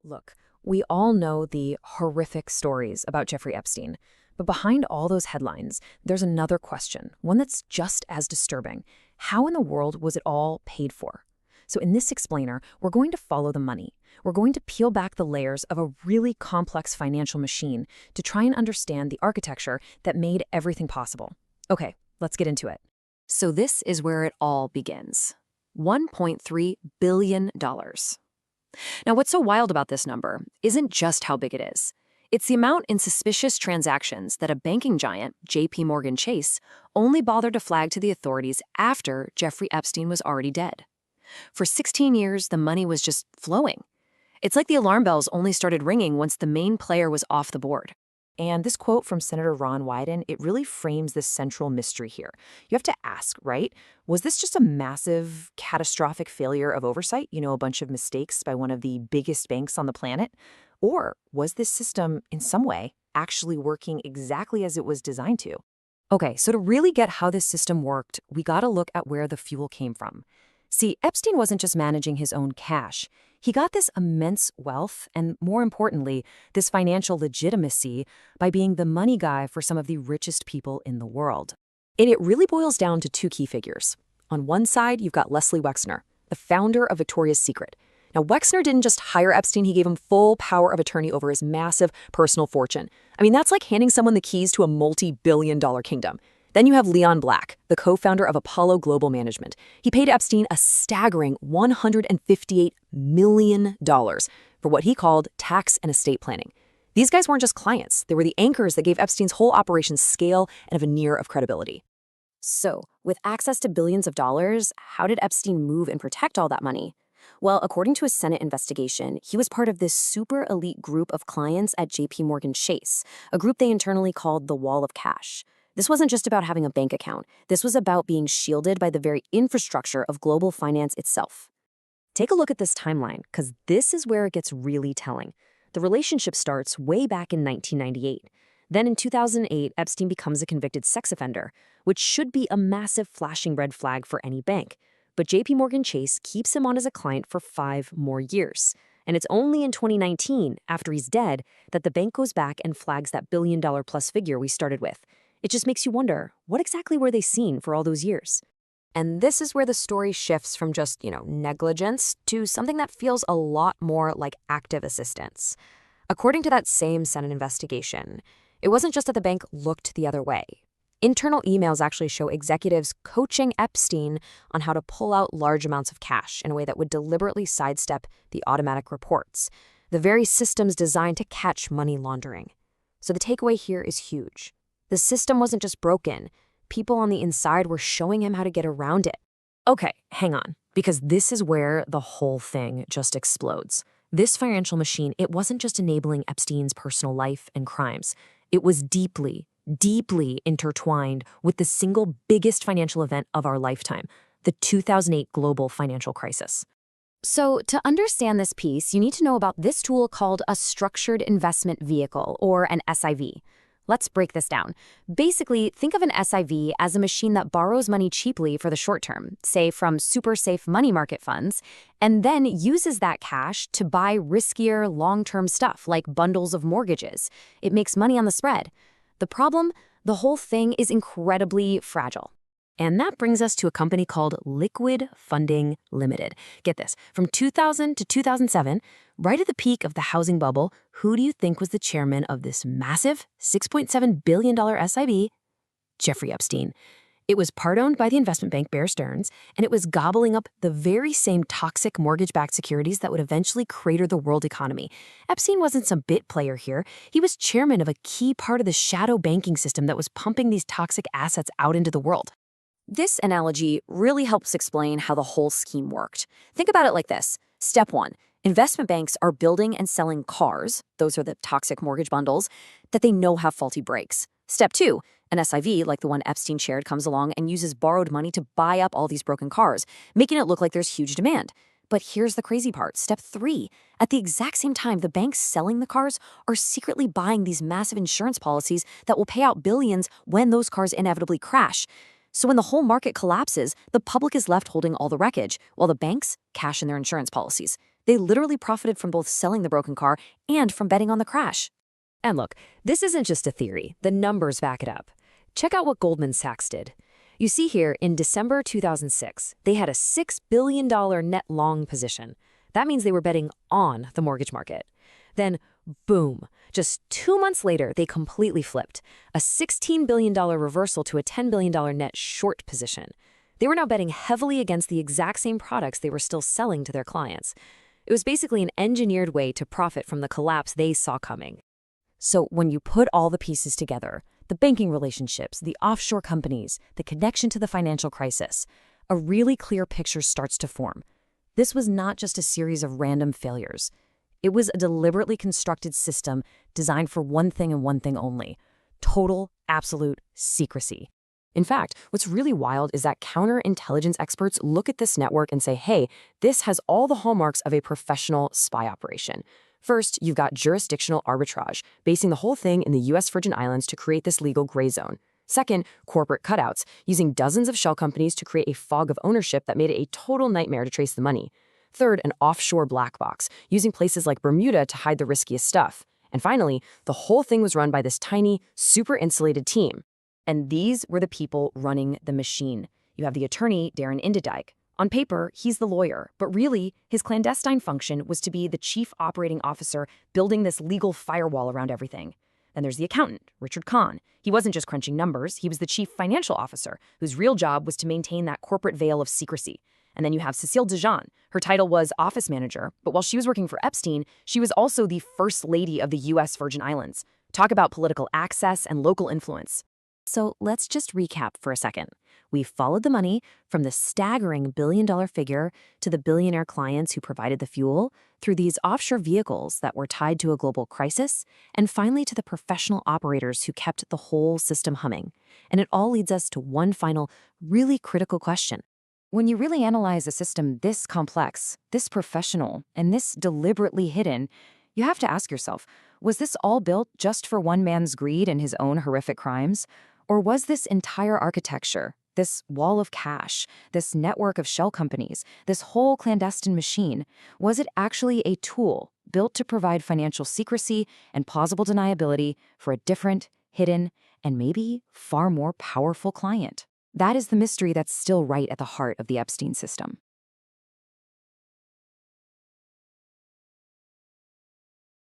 Look, we all know the horrific stories about Jeffrey Epstein, but behind all those headlines, there's another question, one that's just as disturbing. How in the world was it all paid for? So in this explainer, we're going to follow the money. We're going to peel back the layers of a really complex financial machine to try and understand the architecture that made everything possible. Okay, let's get into it. So this is where it all begins. $1.3 billion. Now, what's so wild about this number isn't just how big it is. It's the amount in suspicious transactions that a banking giant, JP Chase, only bothered to flag to the authorities after Jeffrey Epstein was already dead. For 16 years, the money was just flowing. It's like the alarm bells only started ringing once the main player was off the board. And this quote from Senator Ron Wyden, it really frames this central mystery here. You have to ask, right? Was this just a massive, catastrophic failure of oversight? A bunch of mistakes by one of the biggest banks on the planet? Or was this system, in some way, actually working exactly as it was designed to? Okay, so to really get how this system worked, we gotta look at where the fuel came from. See, Epstein wasn't just managing his own cash. He got this immense wealth and, more importantly, this financial legitimacy by being the money guy for some of the richest people in the world. And it really boils down to two key figures. On one side, you've got Leslie Wexner, the founder of Victoria's Secret. Now, Wexner didn't just hire Epstein, he gave him full power of attorney over his massive personal fortune. I mean, that's like handing someone the keys to a multi-billion-dollar kingdom. Then you have Leon Black, the co-founder of Apollo Global Management. He paid Epstein a staggering $158 million for what he called tax and estate planning. These guys weren't just clients. They were the anchors that gave Epstein's whole operation scale and a veneer of credibility. So, with access to billions of dollars, how did Epstein move and protect all that money? Well, according to a Senate investigation, he was part of this super elite group of clients at JP Chase, a group they internally called the Wall of Cash. This wasn't just about having a bank account. This was about being shielded by the very infrastructure of global finance itself. Take a look at this timeline, because this is where it gets really telling. The relationship starts way back in 1998. Then in 2008, Epstein becomes a convicted sex offender, which should be a massive flashing red flag for any bank. But JP Chase keeps him on as a client for 5 more years. And it's only in 2019, after he's dead, that the bank goes back and flags that billion-dollar-plus figure we started with. It just makes you wonder, what exactly were they seeing for all those years? And this is where the story shifts from just, negligence to something that feels a lot more like active assistance. According to that same Senate investigation, it wasn't just that the bank looked the other way. Internal emails actually show executives coaching Epstein on how to pull out large amounts of cash in a way that would deliberately sidestep the automatic reports, the very systems designed to catch money laundering. So the takeaway here is huge. The system wasn't just broken. People on the inside were showing him how to get around it. Okay, hang on, because this is where the whole thing just explodes. This financial machine, it wasn't just enabling Epstein's personal life and crimes. It was deeply, deeply intertwined with the single biggest financial event of our lifetime, the 2008 global financial crisis. So to understand this piece, you need to know about this tool called a structured investment vehicle, or an SIV. Let's break this down. Basically, think of an SIV as a machine that borrows money cheaply for the short term, say from super safe money market funds, and then uses that cash to buy riskier long-term stuff like bundles of mortgages. It makes money on the spread. The problem? The whole thing is incredibly fragile. And that brings us to a company called Liquid Funding Limited. Get this, from 2000 to 2007, right at the peak of the housing bubble, who do you think was the chairman of this massive $6.7 billion SIV? Jeffrey Epstein. It was part-owned by the investment bank Bear Stearns, and it was gobbling up the very same toxic mortgage-backed securities that would eventually crater the world economy. Epstein wasn't some bit player here. He was chairman of a key part of the shadow banking system that was pumping these toxic assets out into the world. This analogy really helps explain how the whole scheme worked. Think about it like this. Step 1. Investment banks are building and selling cars, those are the toxic mortgage bundles, that they know have faulty brakes. Step 2. An SIV, like the one Epstein shared, comes along and uses borrowed money to buy up all these broken cars, making it look like there's huge demand. But here's the crazy part. Step 3. At the exact same time, the banks selling the cars are secretly buying these massive insurance policies that will pay out billions when those cars inevitably crash. So when the whole market collapses, the public is left holding all the wreckage, while the banks cash in their insurance policies. They literally profited from both selling the broken car and from betting on the crash. And look, this isn't just a theory. The numbers back it up. Check out what Goldman Sachs did. You see here, in December 2006, they had a $6 billion net long position. That means they were betting on the mortgage market. Then, boom, just 2 months later, they completely flipped. A $16 billion reversal to a $10 billion net short position. They were now betting heavily against the exact same products they were still selling to their clients. It was basically an engineered way to profit from the collapse they saw coming. So when you put all the pieces together, the banking relationships, the offshore companies, the connection to the financial crisis, a really clear picture starts to form. This was not just a series of random failures. It was a deliberately constructed system designed for one thing and one thing only: total, absolute secrecy. In fact, what's really wild is that counterintelligence experts look at this network and say, hey, this has all the hallmarks of a professional spy operation. First, you've got jurisdictional arbitrage, basing the whole thing in the U.S. Virgin Islands to create this legal gray zone. Second, corporate cutouts, using dozens of shell companies to create a fog of ownership that made it a total nightmare to trace the money. Third, an offshore black box, using places like Bermuda to hide the riskiest stuff. And finally, the whole thing was run by this tiny, super insulated team. And these were the people running the machine. You have the attorney, Darren Indendijk. On paper, he's the lawyer, but really, his clandestine function was to be the chief operating officer building this legal firewall around everything. Then there's the accountant, Richard Kahn. He wasn't just crunching numbers, he was the chief financial officer, whose real job was to maintain that corporate veil of secrecy. And then you have Cécile Dijon. Her title was office manager, but while she was working for Epstein, she was also the first lady of the U.S. Virgin Islands. Talk about political access and local influence. So let's just recap for a second. We followed the money from the staggering billion-dollar figure to the billionaire clients who provided the fuel, through these offshore vehicles that were tied to a global crisis, and finally to the professional operators who kept the whole system humming. And it all leads us to one final, really critical question. When you really analyze a system this complex, this professional, and this deliberately hidden, you have to ask yourself, was this all built just for one man's greed and his own horrific crimes? Or was this entire architecture, this wall of cash, this network of shell companies, this whole clandestine machine, was it actually a tool built to provide financial secrecy and plausible deniability for a different, hidden, and maybe far more powerful client? That is the mystery that's still right at the heart of the Epstein system.